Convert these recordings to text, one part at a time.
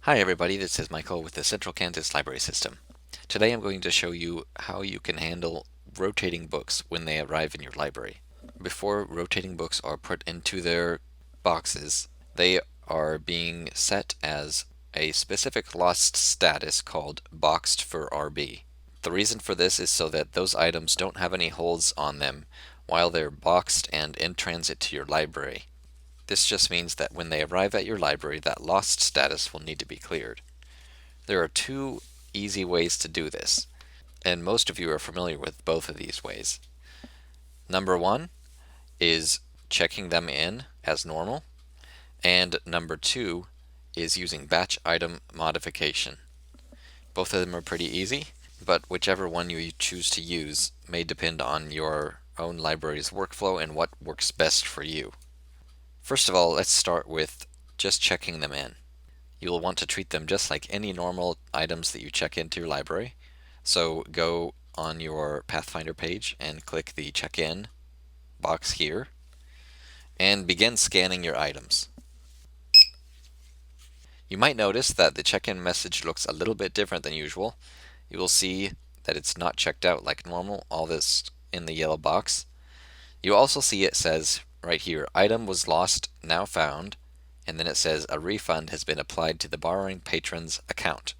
Hi everybody, this is Michael with the Central Kansas Library System. Today I'm going to show you how you can handle rotating books when they arrive in your library. Before rotating books are put into their boxes, they are being set as a specific lost status called boxed for RB. The reason for this is so that those items don't have any holds on them while they're boxed and in transit to your library. This just means that when they arrive at your library, that lost status will need to be cleared. There are two easy ways to do this, and most of you are familiar with both of these ways. Number one is checking them in as normal, and number two is using batch item modification. Both of them are pretty easy, but whichever one you choose to use may depend on your own library's workflow and what works best for you. First of all, let's start with just checking them in. You'll want to treat them just like any normal items that you check into your library. So go on your Pathfinder page and click the Check-in box here and begin scanning your items. You might notice that the check-in message looks a little bit different than usual. You will see that it's not checked out like normal, all this in the yellow box. You also see it says right here, item was lost, now found, and then it says a refund has been applied to the borrowing patron's account.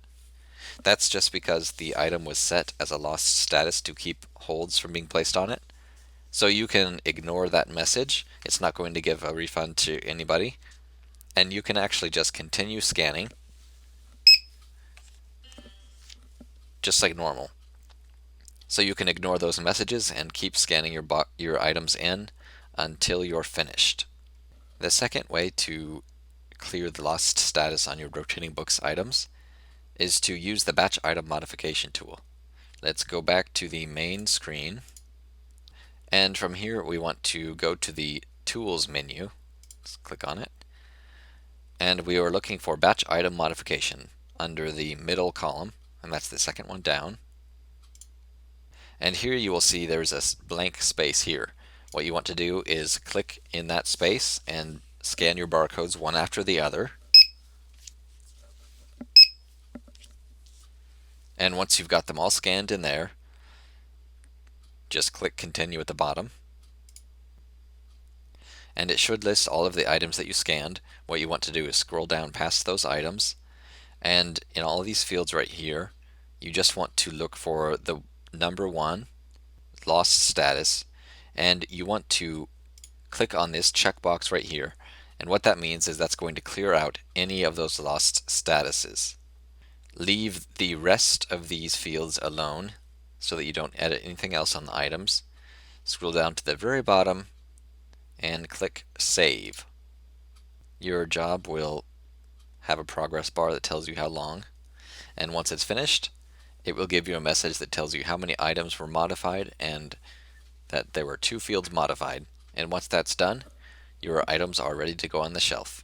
That's just because the item was set as a lost status to keep holds from being placed on it. So you can ignore that message. It's not going to give a refund to anybody. And you can actually just continue scanning just like normal. So you can ignore those messages and keep scanning your items in until you're finished. The second way to clear the lost status on your rotating books items is to use the batch item modification tool. Let's go back to the main screen, and from here we want to go to the tools menu. Let's click on it, and we are looking for batch item modification under the middle column, and that's the second one down. And here you will see there's a blank space here. What you want to do is click in that space and scan your barcodes one after the other. And once you've got them all scanned in there, just click continue at the bottom. And it should list all of the items that you scanned. What you want to do is scroll down past those items, and in all of these fields right here, you just want to look for the number one, lost status, and you want to click on this checkbox right here. And what that means is that's going to clear out any of those lost statuses. Leave the rest of these fields alone so that you don't edit anything else on the items. Scroll down to the very bottom and click Save. Your job will have a progress bar that tells you how long, and once it's finished, it will give you a message that tells you how many items were modified and that there were 2 fields modified. And once that's done, your items are ready to go on the shelf.